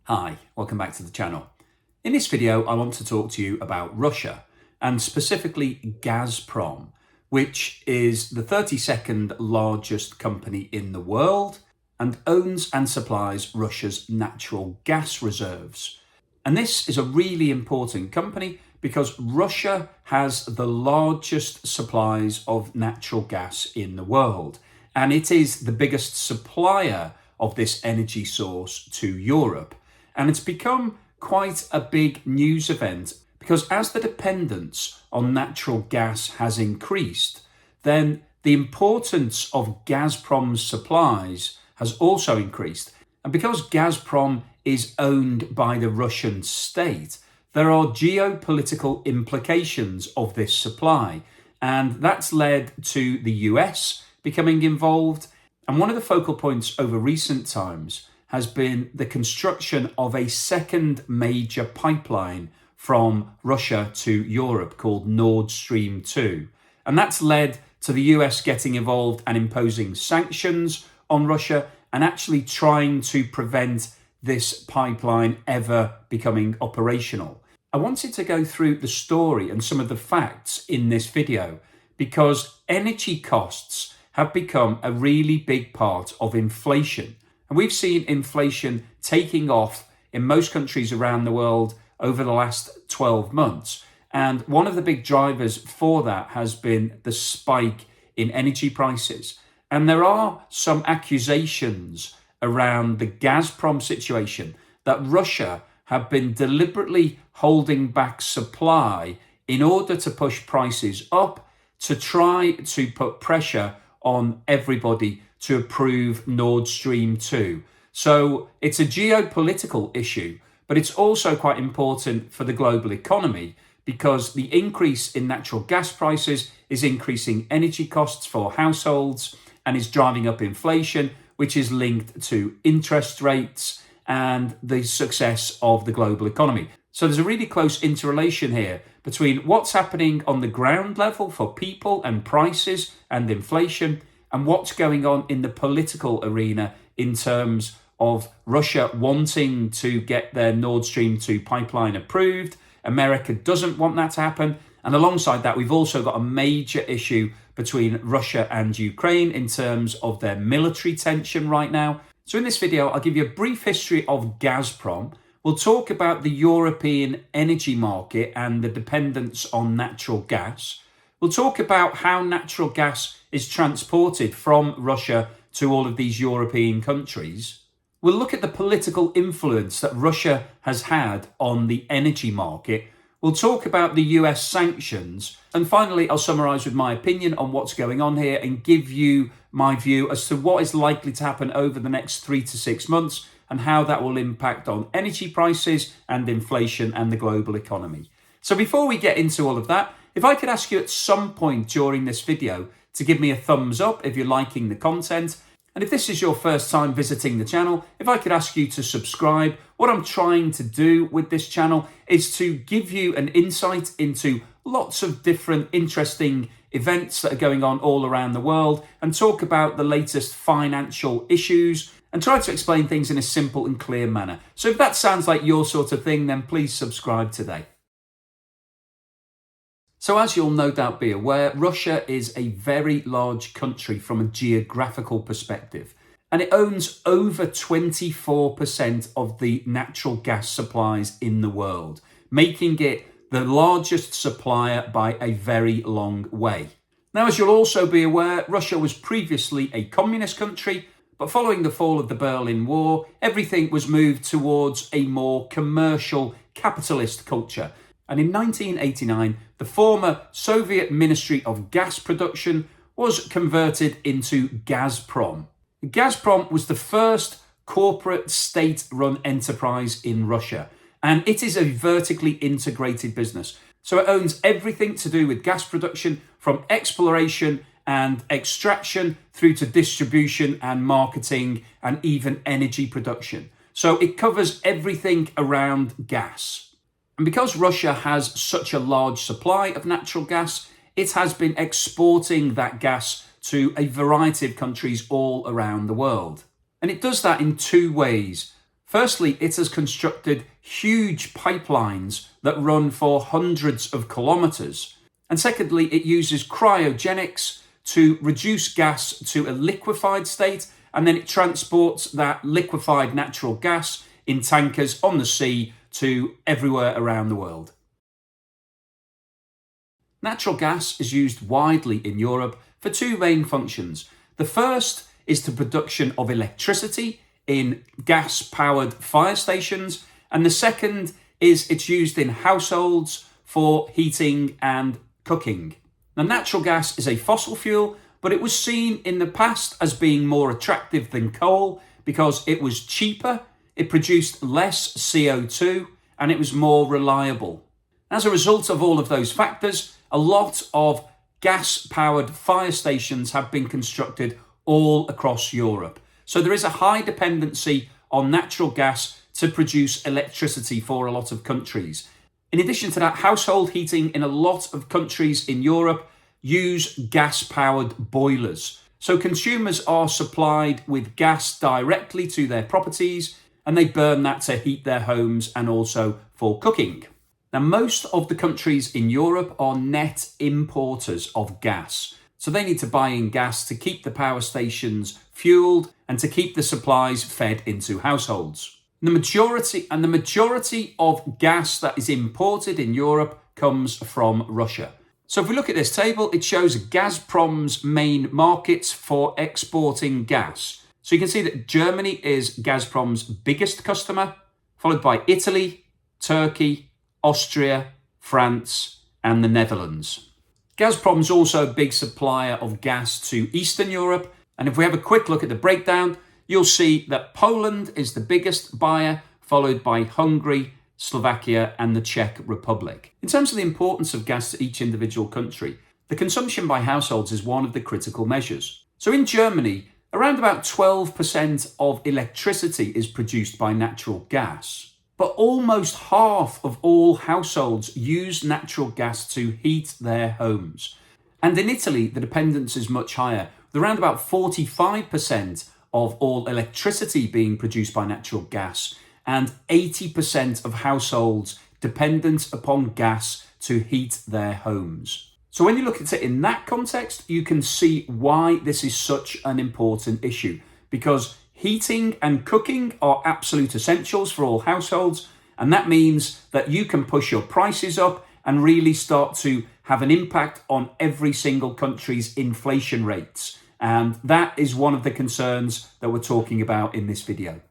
Hi, welcome back to the channel. In this video, I want to talk to you about Russia and specifically Gazprom, which is the 32nd largest company in the world and owns and supplies Russia's natural gas reserves. And this is a really important company because Russia has the largest supplies of natural gas in the world, and it is the biggest supplier of this energy source to Europe. And it's become quite a big news event because as the dependence on natural gas has increased, then the importance of Gazprom's supplies has also increased. And because Gazprom is owned by the Russian state, there are geopolitical implications of this supply. And that's led to the US becoming involved. And one of the focal points over recent times has been the construction of a second major pipeline from Russia to Europe called Nord Stream 2. And that's led to the US getting involved and imposing sanctions on Russia and actually trying to prevent this pipeline ever becoming operational. I wanted to go through the story and some of the facts in this video because energy costs have become a really big part of inflation. And we've seen inflation taking off in most countries around the world over the last 12 months. And one of the big drivers for that has been the spike in energy prices. And there are some accusations around the Gazprom situation that Russia have been deliberately holding back supply in order to push prices up to try to put pressure on everybody to approve Nord Stream 2. So it's a geopolitical issue, but it's also quite important for the global economy because the increase in natural gas prices is increasing energy costs for households and is driving up inflation, which is linked to interest rates and the success of the global economy. So there's a really close interrelation here between what's happening on the ground level for people and prices and inflation and what's going on in the political arena in terms of Russia wanting to get their Nord Stream 2 pipeline approved. America doesn't want that to happen. And alongside that, we've also got a major issue between Russia and Ukraine in terms of their military tension right now. So in this video, I'll give you a brief history of Gazprom. We'll talk about the European energy market and the dependence on natural gas. We'll talk about how natural gas is transported from Russia to all of these European countries. We'll look at the political influence that Russia has had on the energy market. We'll talk about the US sanctions. And finally, I'll summarise with my opinion on what's going on here and give you my view as to what is likely to happen over the next 3 to 6 months and how that will impact on energy prices and inflation and the global economy. So before we get into all of that, if I could ask you at some point during this video to give me a thumbs up if you're liking the content. And if this is your first time visiting the channel, if I could ask you to subscribe. What I'm trying to do with this channel is to give you an insight into lots of different interesting events that are going on all around the world and talk about the latest financial issues and try to explain things in a simple and clear manner. So if that sounds like your sort of thing, then please subscribe today. So as you'll no doubt be aware, Russia is a very large country from a geographical perspective, and it owns over 24% of the natural gas supplies in the world, making it the largest supplier by a very long way. Now, as you'll also be aware, Russia was previously a communist country, but following the fall of the Berlin Wall, everything was moved towards a more commercial capitalist culture. And in 1989, the former Soviet Ministry of Gas Production was converted into Gazprom. Gazprom was the first corporate state-run enterprise in Russia, and it is a vertically integrated business. So it owns everything to do with gas production, from exploration and extraction through to distribution and marketing and even energy production. So it covers everything around gas. And because Russia has such a large supply of natural gas, it has been exporting that gas to a variety of countries all around the world. And it does that in two ways. Firstly, it has constructed huge pipelines that run for hundreds of kilometres. And secondly, it uses cryogenics to reduce gas to a liquefied state, and then it transports that liquefied natural gas in tankers on the sea to everywhere around the world. Natural gas is used widely in Europe for two main functions. The first is the production of electricity in gas-powered fire stations, and the second is it's used in households for heating and cooking. Now, natural gas is a fossil fuel, but it was seen in the past as being more attractive than coal because it was cheaper, it produced less CO2, and it was more reliable. As a result of all of those factors, a lot of gas-powered fire stations have been constructed all across Europe. So there is a high dependency on natural gas to produce electricity for a lot of countries. In addition to that, household heating in a lot of countries in Europe use gas-powered boilers. So consumers are supplied with gas directly to their properties, and they burn that to heat their homes and also for cooking. Now, most of the countries in Europe are net importers of gas. So they need to buy in gas to keep the power stations fueled and to keep the supplies fed into households. The majority of gas that is imported in Europe comes from Russia. So if we look at this table, it shows Gazprom's main markets for exporting gas. So you can see that Germany is Gazprom's biggest customer, followed by Italy, Turkey, Austria, France, and the Netherlands. Gazprom's also a big supplier of gas to Eastern Europe. And if we have a quick look at the breakdown, you'll see that Poland is the biggest buyer, followed by Hungary, Slovakia, and the Czech Republic. In terms of the importance of gas to each individual country, the consumption by households is one of the critical measures. So in Germany, around about 12% of electricity is produced by natural gas. But almost half of all households use natural gas to heat their homes. And in Italy, the dependence is much higher, with around about 45% of all electricity being produced by natural gas, and 80% of households dependent upon gas to heat their homes. So when you look at it in that context, you can see why this is such an important issue, because heating and cooking are absolute essentials for all households, and that means that you can push your prices up and really start to have an impact on every single country's inflation rates. And that is one of the concerns that we're talking about in this video.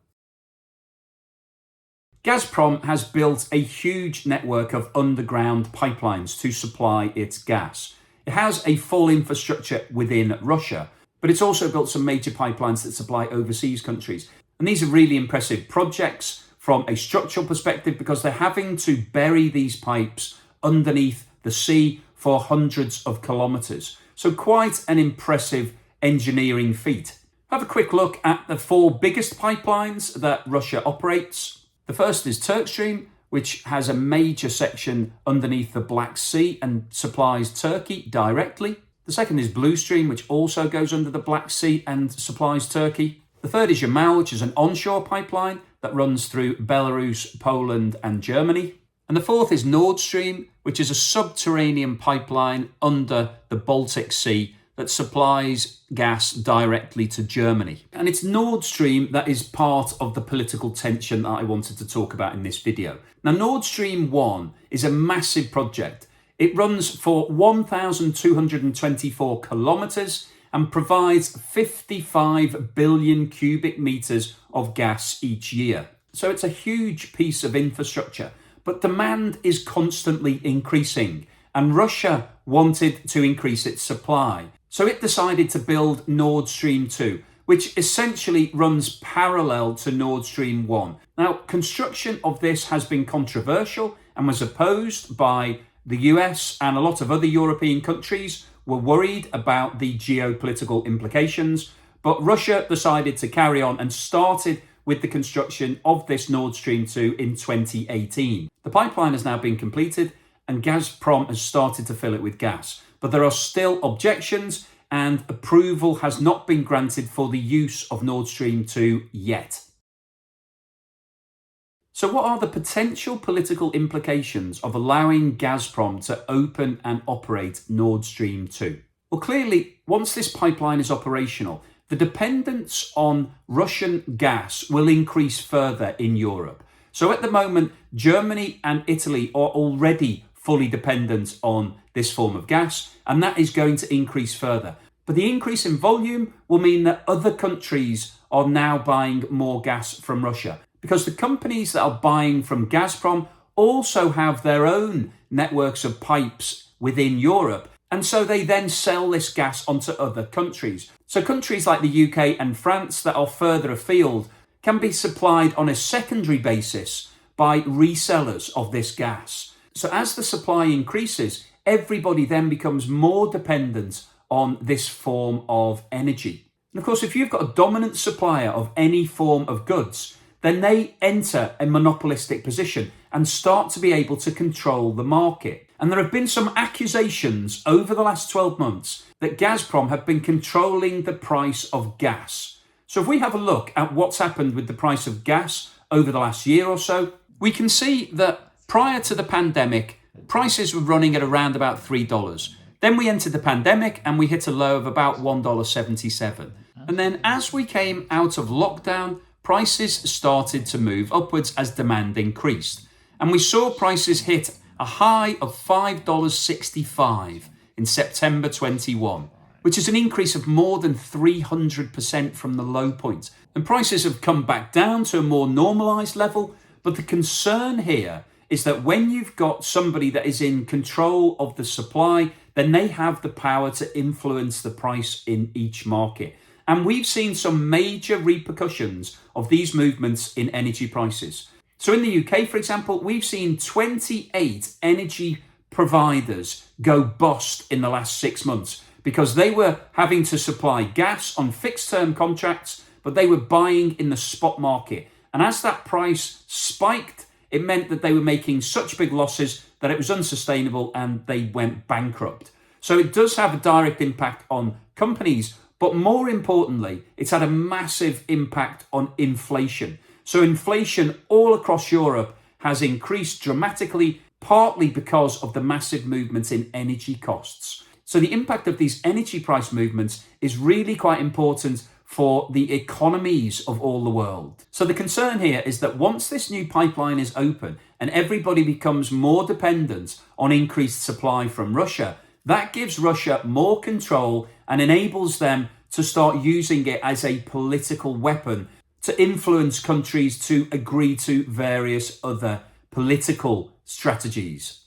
Gazprom has built a huge network of underground pipelines to supply its gas. It has a full infrastructure within Russia, but it's also built some major pipelines that supply overseas countries. And these are really impressive projects from a structural perspective because they're having to bury these pipes underneath the sea for hundreds of kilometres. So quite an impressive engineering feat. Have a quick look at the four biggest pipelines that Russia operates. The first is Turkstream, which has a major section underneath the Black Sea and supplies Turkey directly. The second is Blue Stream, which also goes under the Black Sea and supplies Turkey. The third is Yamal, which is an onshore pipeline that runs through Belarus, Poland, and Germany. And the fourth is Nord Stream, which is a subterranean pipeline under the Baltic Sea that supplies gas directly to Germany. And it's Nord Stream that is part of the political tension that I wanted to talk about in this video. Now, Nord Stream 1 is a massive project. It runs for 1,224 kilometres and provides 55 billion cubic metres of gas each year. So it's a huge piece of infrastructure, but demand is constantly increasing, and Russia wanted to increase its supply. So it decided to build Nord Stream 2, which essentially runs parallel to Nord Stream 1. Now, construction of this has been controversial and was opposed by the US, and a lot of other European countries were worried about the geopolitical implications. But Russia decided to carry on and started with the construction of this Nord Stream 2 in 2018. The pipeline has now been completed and Gazprom has started to fill it with gas. But there are still objections and approval has not been granted for the use of Nord Stream 2 yet. So what are the potential political implications of allowing Gazprom to open and operate Nord Stream 2? Well, clearly, once this pipeline is operational, the dependence on Russian gas will increase further in Europe. So at the moment, Germany and Italy are already fully dependent on this form of gas, and that is going to increase further. But the increase in volume will mean that other countries are now buying more gas from Russia, because the companies that are buying from Gazprom also have their own networks of pipes within Europe. And so they then sell this gas onto other countries. So countries like the UK and France that are further afield can be supplied on a secondary basis by resellers of this gas. So as the supply increases, everybody then becomes more dependent on this form of energy. And of course, if you've got a dominant supplier of any form of goods, then they enter a monopolistic position and start to be able to control the market. And there have been some accusations over the last 12 months that Gazprom have been controlling the price of gas. So if we have a look at what's happened with the price of gas over the last year or so, we can see that prior to the pandemic, prices were running at around about $3. Then we entered the pandemic and we hit a low of about $1.77. And then as we came out of lockdown, prices started to move upwards as demand increased. And we saw prices hit a high of $5.65 in September 21, which is an increase of more than 300% from the low point. And prices have come back down to a more normalized level. But the concern here is that when you've got somebody that is in control of the supply, then they have the power to influence the price in each market. And we've seen some major repercussions of these movements in energy prices. So in the UK, for example, we've seen 28 energy providers go bust in the last 6 months because they were having to supply gas on fixed term contracts, but they were buying in the spot market. And as that price spiked, it meant that they were making such big losses that it was unsustainable and they went bankrupt. So it does have a direct impact on companies, but more importantly, it's had a massive impact on inflation. So inflation all across Europe has increased dramatically, partly because of the massive movements in energy costs. So the impact of these energy price movements is really quite important for the economies of all the world. So the concern here is that once this new pipeline is open and everybody becomes more dependent on increased supply from Russia, that gives Russia more control and enables them to start using it as a political weapon to influence countries to agree to various other political strategies.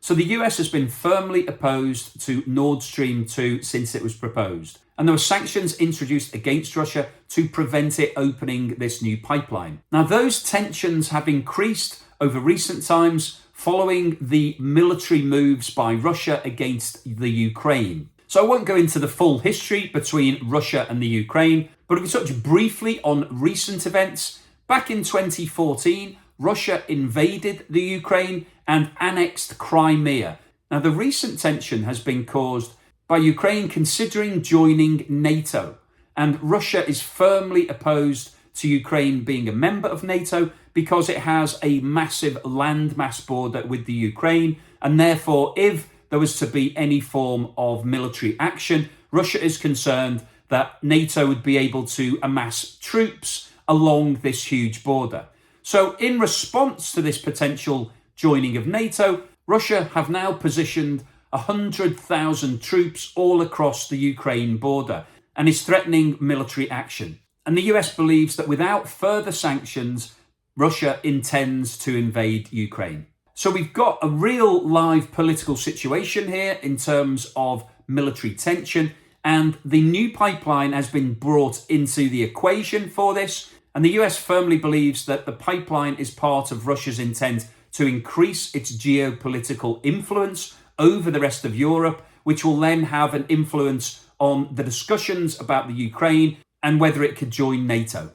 So the US has been firmly opposed to Nord Stream 2 since it was proposed. And there were sanctions introduced against Russia to prevent it opening this new pipeline. Now, those tensions have increased over recent times following the military moves by Russia against the Ukraine. So I won't go into the full history between Russia and the Ukraine, but if we touch briefly on recent events, back in 2014, Russia invaded the Ukraine and annexed Crimea. Now, the recent tension has been caused by Ukraine considering joining NATO, and Russia is firmly opposed to Ukraine being a member of NATO because it has a massive landmass border with the Ukraine, and therefore if there was to be any form of military action, Russia is concerned that NATO would be able to amass troops along this huge border. So in response to this potential joining of NATO, Russia have now positioned 100,000 troops all across the Ukraine border and is threatening military action. And the US believes that without further sanctions, Russia intends to invade Ukraine. So we've got a real live political situation here in terms of military tension, and the new pipeline has been brought into the equation for this. And the US firmly believes that the pipeline is part of Russia's intent to increase its geopolitical influence over the rest of Europe, which will then have an influence on the discussions about the Ukraine and whether it could join NATO.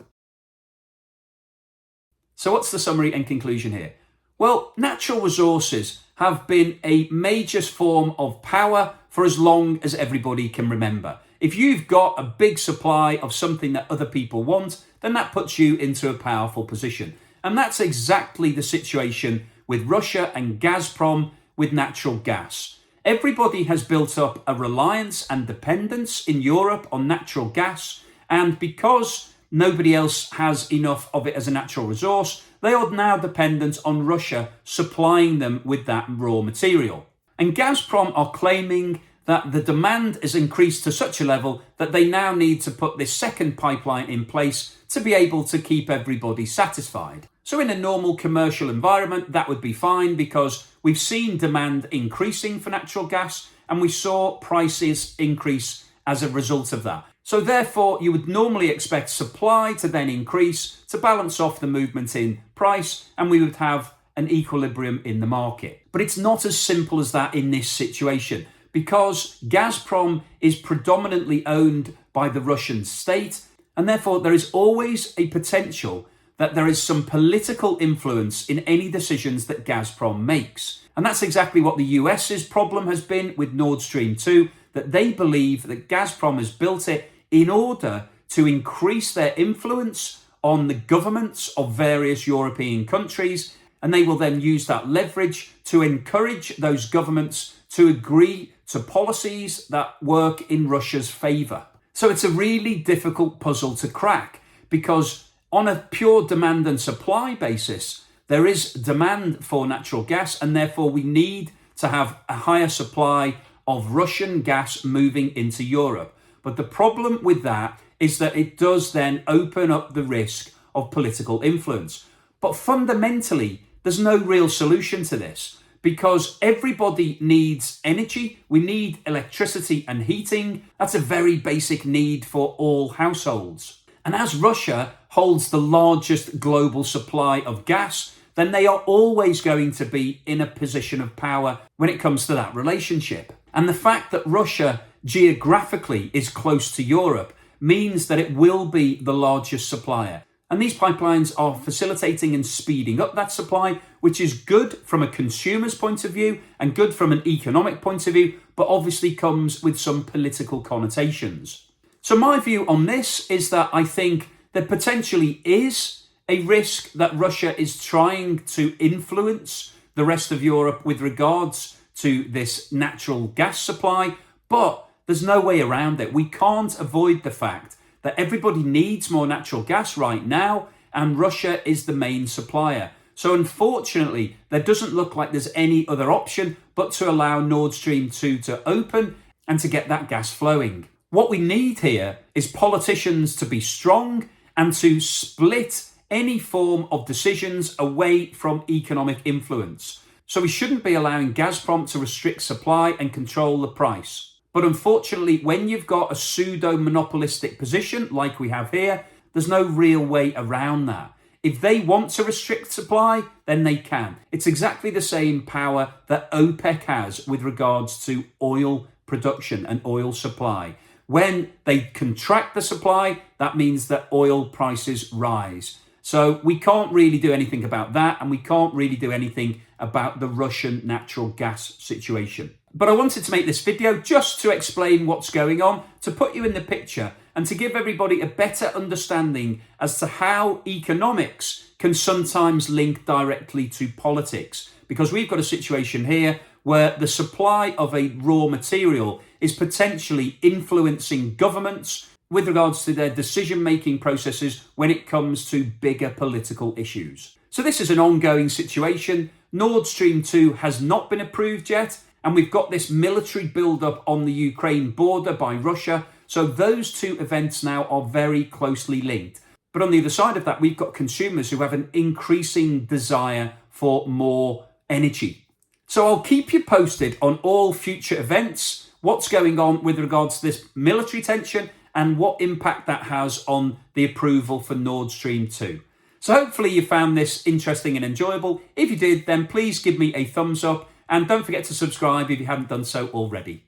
So what's the summary and conclusion here? Well, natural resources have been a major form of power for as long as everybody can remember. If you've got a big supply of something that other people want, then that puts you into a powerful position. And that's exactly the situation with Russia and Gazprom with natural gas. Everybody has built up a reliance and dependence in Europe on natural gas, and because nobody else has enough of it as a natural resource, they are now dependent on Russia supplying them with that raw material. And Gazprom are claiming that the demand is increased to such a level that they now need to put this second pipeline in place to be able to keep everybody satisfied. So in a normal commercial environment, that would be fine because we've seen demand increasing for natural gas and we saw prices increase as a result of that. So therefore, you would normally expect supply to then increase to balance off the movement in price, and we would have an equilibrium in the market. But it's not as simple as that in this situation, because Gazprom is predominantly owned by the Russian state, and therefore there is always a potential that there is some political influence in any decisions that Gazprom makes. And that's exactly what the US's problem has been with Nord Stream 2, that they believe that Gazprom has built it in order to increase their influence on the governments of various European countries, and they will then use that leverage to encourage those governments to agree to policies that work in Russia's favour. So it's a really difficult puzzle to crack, because on a pure demand and supply basis, there is demand for natural gas, and therefore we need to have a higher supply of Russian gas moving into Europe. But the problem with that is that it does then open up the risk of political influence. But fundamentally, there's no real solution to this, because everybody needs energy. We need electricity and heating. That's a very basic need for all households. And as Russia holds the largest global supply of gas, then they are always going to be in a position of power when it comes to that relationship. And the fact that Russia geographically is close to Europe means that it will be the largest supplier. And these pipelines are facilitating and speeding up that supply, which is good from a consumer's point of view and good from an economic point of view, but obviously comes with some political connotations. So my view on this is that I think there potentially is a risk that Russia is trying to influence the rest of Europe with regards to this natural gas supply, but there's no way around it. We can't avoid the fact that everybody needs more natural gas right now, and Russia is the main supplier. So unfortunately, there doesn't look like there's any other option but to allow Nord Stream 2 to open and to get that gas flowing. What we need here is politicians to be strong and to split any form of decisions away from economic influence. So we shouldn't be allowing Gazprom to restrict supply and control the price. But unfortunately, when you've got a pseudo-monopolistic position like we have here, there's no real way around that. If they want to restrict supply, then they can. It's exactly the same power that OPEC has with regards to oil production and oil supply. When they contract the supply, that means that oil prices rise. So we can't really do anything about that, and we can't really do anything about the Russian natural gas situation. But I wanted to make this video just to explain what's going on, to put you in the picture, and to give everybody a better understanding as to how economics can sometimes link directly to politics. Because we've got a situation here where the supply of a raw material is potentially influencing governments with regards to their decision-making processes when it comes to bigger political issues. So this is an ongoing situation. Nord Stream 2 has not been approved yet, and we've got this military build-up on the Ukraine border by Russia. So those two events now are very closely linked. But on the other side of that, we've got consumers who have an increasing desire for more energy. So I'll keep you posted on all future events, what's going on with regards to this military tension, and what impact that has on the approval for Nord Stream 2. So hopefully you found this interesting and enjoyable. If you did, then please give me a thumbs up, and don't forget to subscribe if you haven't done so already.